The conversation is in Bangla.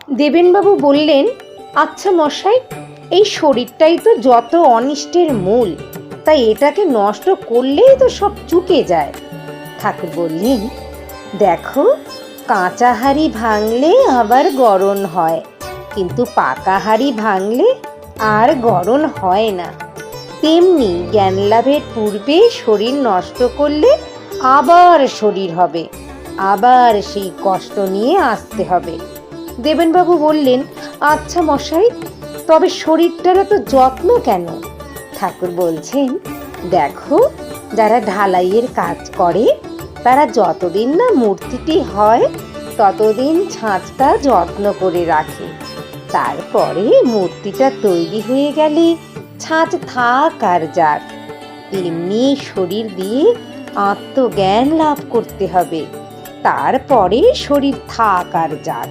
দেবেনবাবু বললেন, আচ্ছা মশাই, এই শরীরটাই তো যত অনিষ্টের মূল, তাই এটাকে নষ্ট করলেই তো সব চুকে যায়। ঠাকুর বললেন, দেখো, কাঁচা হাঁড়ি ভাঙলে আবার গড়ন হয়, কিন্তু পাকা হাঁড়ি ভাঙলে আর গড়ন হয় না। তেমনি জ্ঞান লাভের পূর্বে শরীর নষ্ট করলে আবার শরীর হবে, আবার সেই কষ্ট নিয়ে আসতে হবে। দেবেনবাবু বললেন, আচ্ছা মশাই, তবে শরীরটার তো যত্ন কেন? ঠাকুর বলছেন, দেখো, যারা ঢালাইয়ের কাজ করে তারা যতদিন না মূর্তিটি হয় ততদিন ছাঁচটা যত্ন করে রাখে। তারপরে মূর্তিটা তৈরি হয়ে গেলে ছাঁচ থাক আর যাক। তেমনি শরীর দিয়ে আত্মজ্ঞান লাভ করতে হবে, তারপরে শরীর থাক আর যাক।